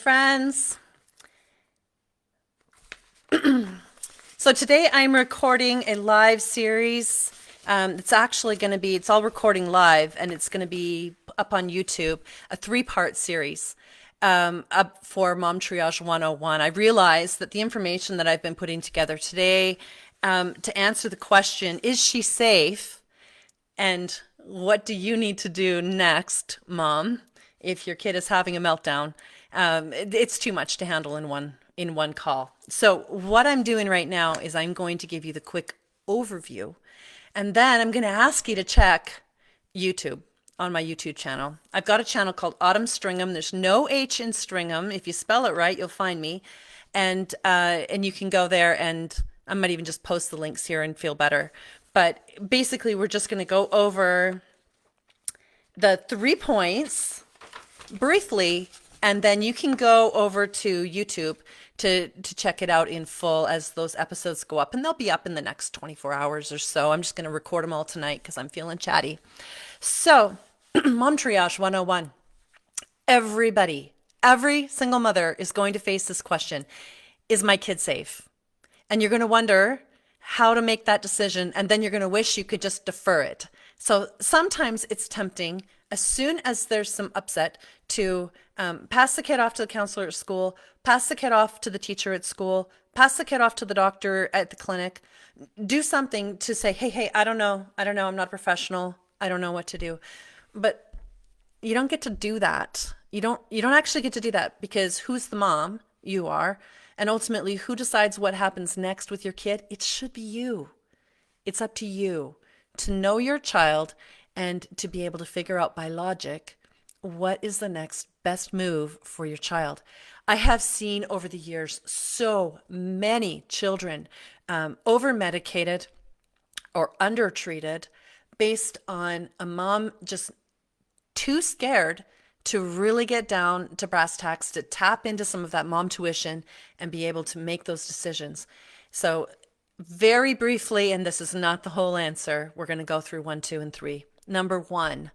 friends. So today I'm recording a live series. It's actually going to be, it's all recording live and it's going to be up on YouTube, a three-part series up for Mom Triage 101. I realized that the information that I've been putting together today to answer the question, is she safe? And what do you need to do next, Mom, if your kid is having a meltdown? It's too much to handle in one call. So what I'm doing right now is I'm going to give you the quick overview, and then I'm going to ask you to check YouTube on my YouTube channel. I've got a channel called Autumn Stringham. There's no H in Stringham. If you spell it right, you'll find me, and you can go there, and I might even just post the links here and feel better. But basically, we're just going to go over the 3 points briefly, and then you can go over to YouTube to check it out in full as those episodes go up, and they'll be up in the next 24 hours or so. I'm just going to record them all tonight because I'm feeling chatty. So, Mom Triage 101. Everybody, every single mother is going to face this question: is my kid safe? And you're going to wonder how to make that decision, and then you're going to wish you could just defer it. So sometimes it's tempting, as soon as there's some upset, to pass the kid off to the counselor at school, pass the kid off to the teacher at school, pass the kid off to the doctor at the clinic, do something to say, hey, I don't know, I'm not a professional, I don't know what to do. But you don't get to do that. You don't actually get to do that, because who's the mom? You are. And ultimately, who decides what happens next with your kid? It should be you. It's up to you to know your child and to be able to figure out by logic what is the next best move for your child. I have seen over the years so many children over-medicated or under-treated based on a mom just too scared to really get down to brass tacks, to tap into some of that mom tuition and be able to make those decisions. So very briefly, and this is not the whole answer, we're going to go through 1, 2, and 3. Number 1,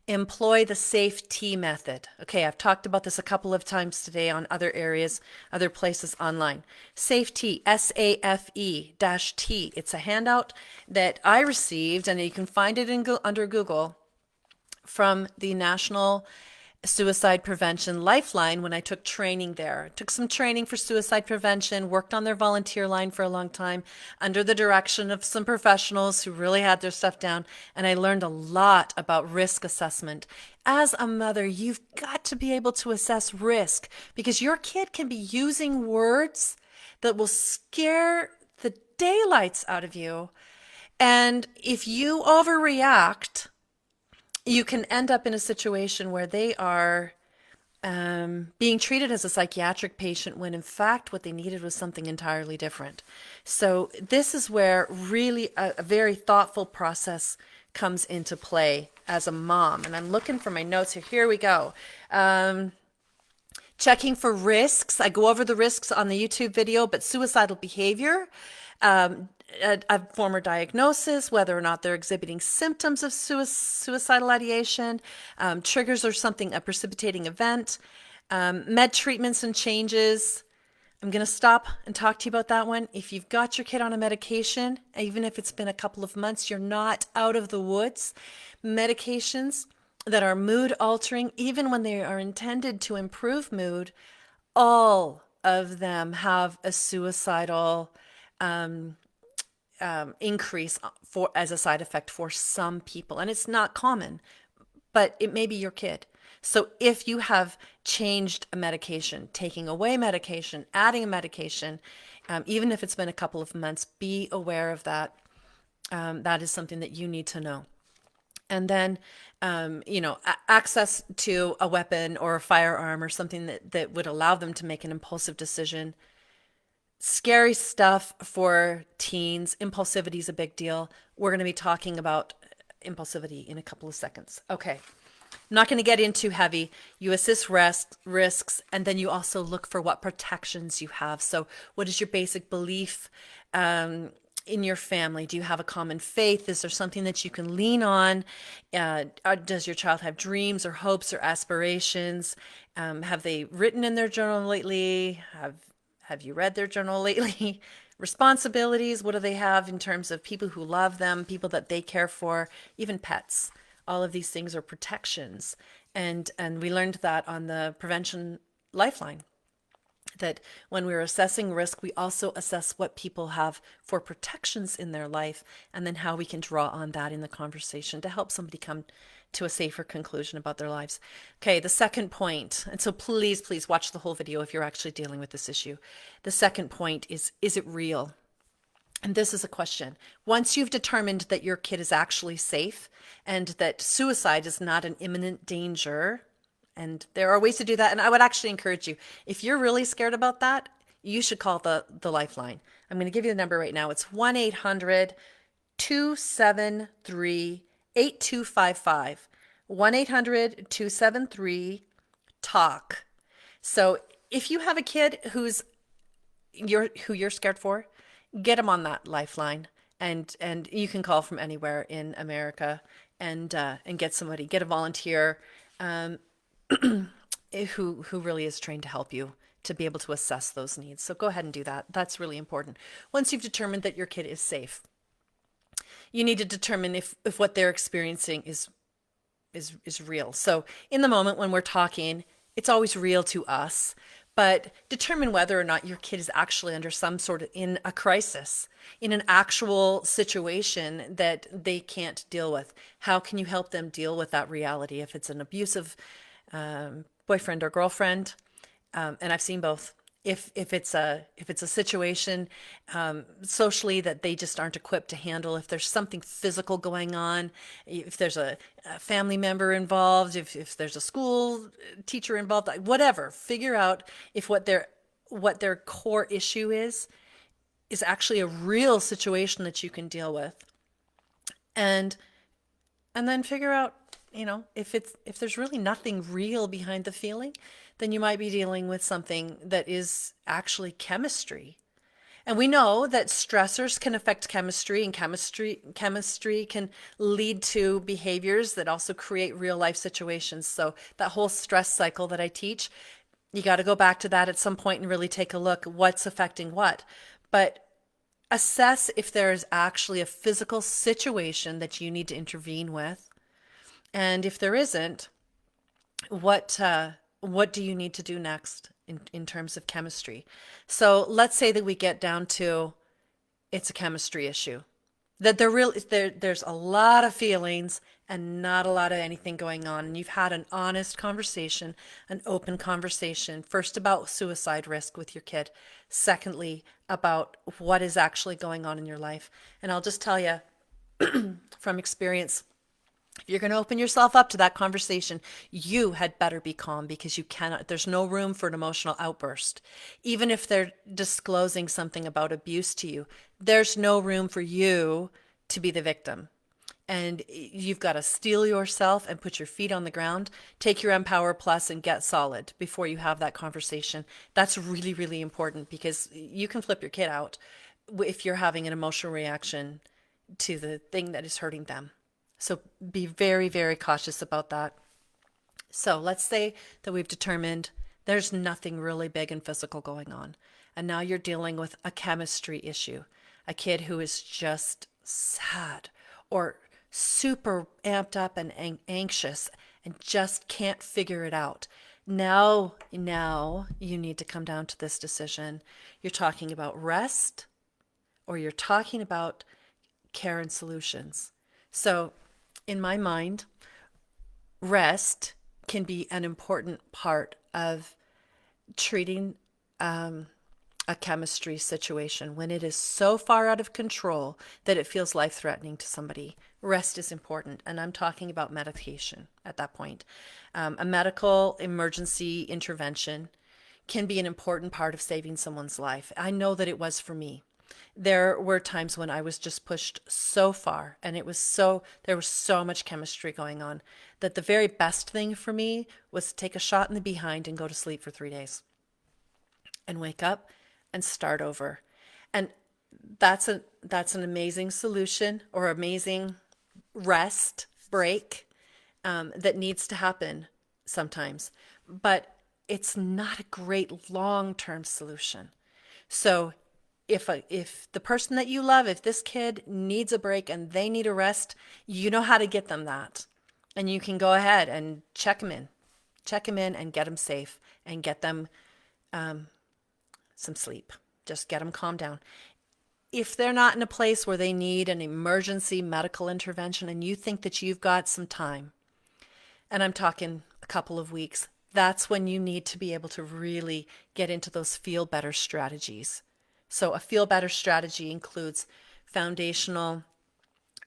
employ the SAFE T method. Okay, I've talked about this a couple of times today on other areas, other places online. SAFE T, SAFE-T. It's a handout that I received, and you can find it under Google, from the National Suicide Prevention Lifeline when I took training there. I took some training for suicide prevention, worked on their volunteer line for a long time under the direction of some professionals who really had their stuff down, and I learned a lot about risk assessment. As a mother, you've got to be able to assess risk, because your kid can be using words that will scare the daylights out of you, and if you overreact, you can end up in a situation where they are being treated as a psychiatric patient when in fact what they needed was something entirely different. So this is where really a very thoughtful process comes into play as a mom. And I'm looking for my notes here. Here we go. Checking for risks. I go over the risks on the YouTube video, but suicidal behavior, a former diagnosis, whether or not they're exhibiting symptoms of suicidal ideation, triggers or something, a precipitating event, med treatments and changes. I'm going to stop and talk to you about that one. If you've got your kid on a medication, even if it's been a couple of months, you're not out of the woods. Medications that are mood altering, even when they are intended to improve mood, all of them have a suicidal increase for as a side effect for some people, and it's not common, but it may be your kid. So if you have changed a medication, taking away medication, adding a medication, even if it's been a couple of months, be aware of that. That is something that you need to know. And then, access to a weapon or a firearm or something that would allow them to make an impulsive decision. Scary stuff for teens. Impulsivity is a big deal. We're going to be talking about impulsivity in a couple of seconds. Okay. I'm not going to get in too heavy. You assess risks, and then you also look for what protections you have. So what is your basic belief in your family? Do you have a common faith? Is there something that you can lean on? Does your child have dreams or hopes or aspirations? Have they written in their journal lately? Have you read their journal lately? Responsibilities, what do they have in terms of people who love them, people that they care for, even pets? All of these things are protections. And we learned that on the Prevention Lifeline, that when we're assessing risk, we also assess what people have for protections in their life, and then how we can draw on that in the conversation to help somebody come to a safer conclusion about their lives. Okay, the second point, and so please, please watch the whole video if you're actually dealing with this issue. The second point is it real? And this is a question. Once you've determined that your kid is actually safe and that suicide is not an imminent danger, and there are ways to do that. And I would actually encourage you, if you're really scared about that, you should call the Lifeline. I'm going to give you the number right now. It's 1-800 273 8255. 1-800 273 TALK. So if you have a kid who you're scared for, get them on that Lifeline, and you can call from anywhere in America, and get a volunteer who really is trained to help you to be able to assess those needs. So go ahead and do that. That's really important. Once you've determined that your kid is safe, you need to determine if what they're experiencing is real. So in the moment when we're talking, it's always real to us, but determine whether or not your kid is actually under some sort of in a crisis, in an actual situation that they can't deal with. How can you help them deal with that reality? If it's an abusive boyfriend or girlfriend, and I've seen both. If it's a situation socially that they just aren't equipped to handle, if there's something physical going on, if there's a family member involved, if there's a school teacher involved, whatever, figure out if what their core issue is actually a real situation that you can deal with, and then figure out, if there's really nothing real behind the feeling, then you might be dealing with something that is actually chemistry. And we know that stressors can affect chemistry, and chemistry can lead to behaviors that also create real life situations. So that whole stress cycle that I teach, you got to go back to that at some point and really take a look what's affecting what. But assess if there is actually a physical situation that you need to intervene with. And if there isn't, what do you need to do next in terms of chemistry? So let's say that we get down to it's a chemistry issue. That there's a lot of feelings and not a lot of anything going on. And you've had an honest conversation, an open conversation, first about suicide risk with your kid, secondly, about what is actually going on in your life. And I'll just tell you from experience, if you're going to open yourself up to that conversation, you had better be calm, because there's no room for an emotional outburst. Even if they're disclosing something about abuse to you, there's no room for you to be the victim. And you've got to steel yourself and put your feet on the ground, take your Empower Plus and get solid before you have that conversation. That's really, really important, because you can flip your kid out if you're having an emotional reaction to the thing that is hurting them. So be very, very cautious about that. So let's say that we've determined there's nothing really big and physical going on. And now you're dealing with a chemistry issue, a kid who is just sad or super amped up and anxious and just can't figure it out. Now you need to come down to this decision. You're talking about rest, or you're talking about care and solutions. So in my mind, rest can be an important part of treating a chemistry situation when it is so far out of control that it feels life-threatening to somebody. Rest is important, and I'm talking about medication at that point. A medical emergency intervention can be an important part of saving someone's life. I know that it was for me. There were times when I was just pushed so far, and there was so much chemistry going on, that the very best thing for me was to take a shot in the behind and go to sleep for 3 days and wake up and start over. And that's an amazing solution or amazing rest break that needs to happen sometimes, but it's not a great long-term solution. So if the person that you love, if this kid needs a break and they need a rest, you know how to get them that. And you can go ahead and check them in and get them safe and get them some sleep. Just get them calmed down. If they're not in a place where they need an emergency medical intervention and you think that you've got some time, and I'm talking a couple of weeks, that's when you need to be able to really get into those feel better strategies. So, a feel better strategy includes foundational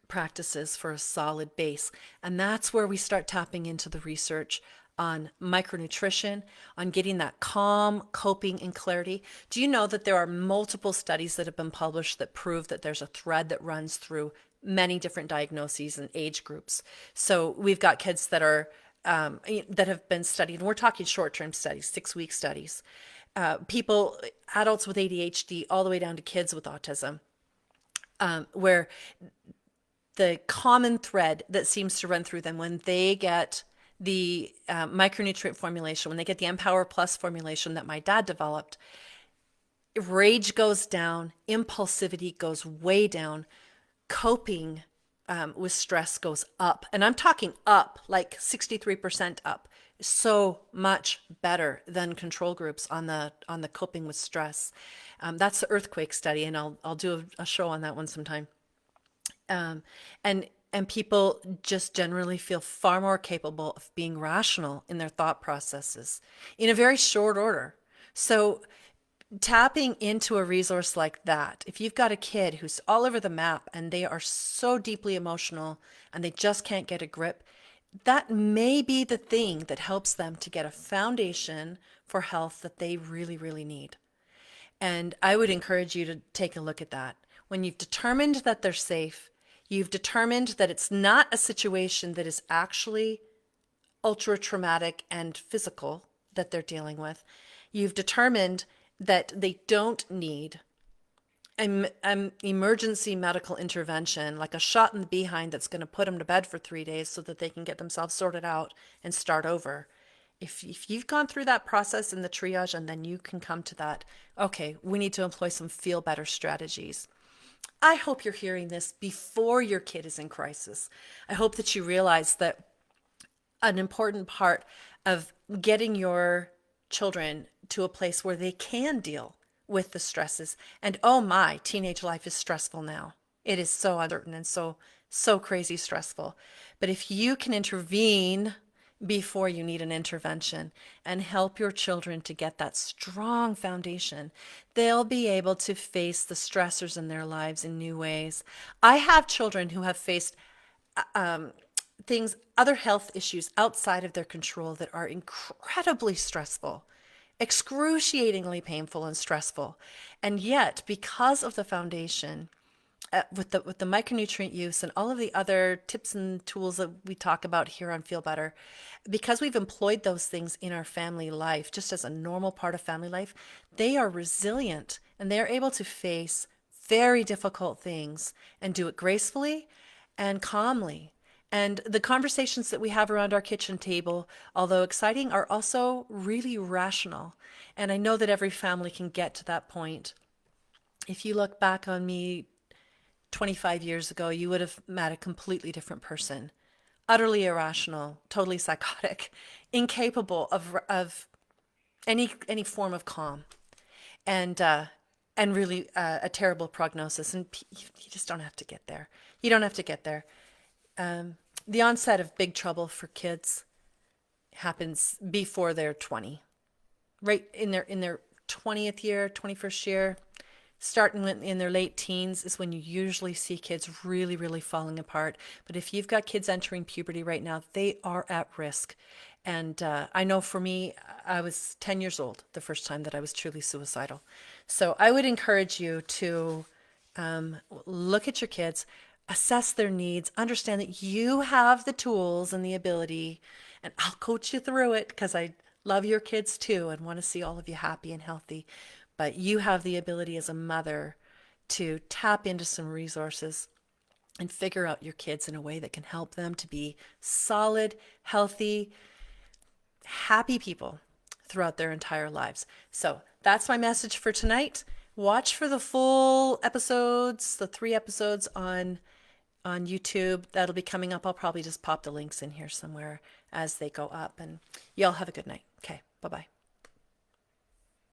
practices for a solid base. And that's where we start tapping into the research on micronutrition, on getting that calm, coping, and clarity. Do you know that there are multiple studies that have been published that prove that there's a thread that runs through many different diagnoses and age groups? So we've got kids that are that have been studied, and we're talking short-term studies, 6-week studies. People, adults with ADHD, all the way down to kids with autism, where the common thread that seems to run through them when they get the micronutrient formulation, when they get the Empower Plus formulation that my dad developed, rage goes down, impulsivity goes way down, coping with stress goes up. And I'm talking up, like 63% up. So much better than control groups on the coping with stress. That's the earthquake study, and I'll do a show on that one sometime. Um, and people just generally feel far more capable of being rational in their thought processes in a very short order. So tapping into a resource like that, if you've got a kid who's all over the map and they are so deeply emotional and they just can't get a grip, that may be the thing that helps them to get a foundation for health that they really, really need. And I would encourage you to take a look at that. When you've determined that they're safe, you've determined that it's not a situation that is actually ultra traumatic and physical that they're dealing with. You've determined that they don't need an emergency medical intervention, like a shot in the behind that's going to put them to bed for 3 days so that they can get themselves sorted out and start over. If you've gone through that process in the triage and then you can come to that, okay, we need to employ some feel better strategies. I hope you're hearing this before your kid is in crisis. I hope that you realize that an important part of getting your children to a place where they can deal with the stresses. And oh my, teenage life is stressful now. It is so uncertain and so crazy stressful. But if you can intervene before you need an intervention and help your children to get that strong foundation, they'll be able to face the stressors in their lives in new ways. I have children who have faced things, other health issues outside of their control that are incredibly stressful, excruciatingly painful and stressful. And yet, because of the foundation, with the micronutrient use and all of the other tips and tools that we talk about here on Feel Better, because we've employed those things in our family life, just as a normal part of family life, they are resilient and they are able to face very difficult things and do it gracefully and calmly. And the conversations that we have around our kitchen table, although exciting, are also really rational. And I know that every family can get to that point. If you look back on me 25 years ago, you would have met a completely different person. Utterly irrational, totally psychotic, incapable of any form of calm, and really a terrible prognosis. And you just don't have to get there. You don't have to get there. The onset of big trouble for kids happens before they're 20, right in their 20th year, 21st year. Starting in their late teens is when you usually see kids really, really falling apart. But if you've got kids entering puberty right now, they are at risk. And I know for me, I was 10 years old the first time that I was truly suicidal. So I would encourage you to look at your kids, assess their needs, understand that you have the tools and the ability, and I'll coach you through it because I love your kids too and want to see all of you happy and healthy. But you have the ability as a mother to tap into some resources and figure out your kids in a way that can help them to be solid, healthy, happy people throughout their entire lives. So that's my message for tonight. Watch for the full episodes, the 3 episodes on YouTube. That'll be coming up. I'll probably just pop the links in here somewhere as they go up. And y'all have a good night. Okay, bye-bye.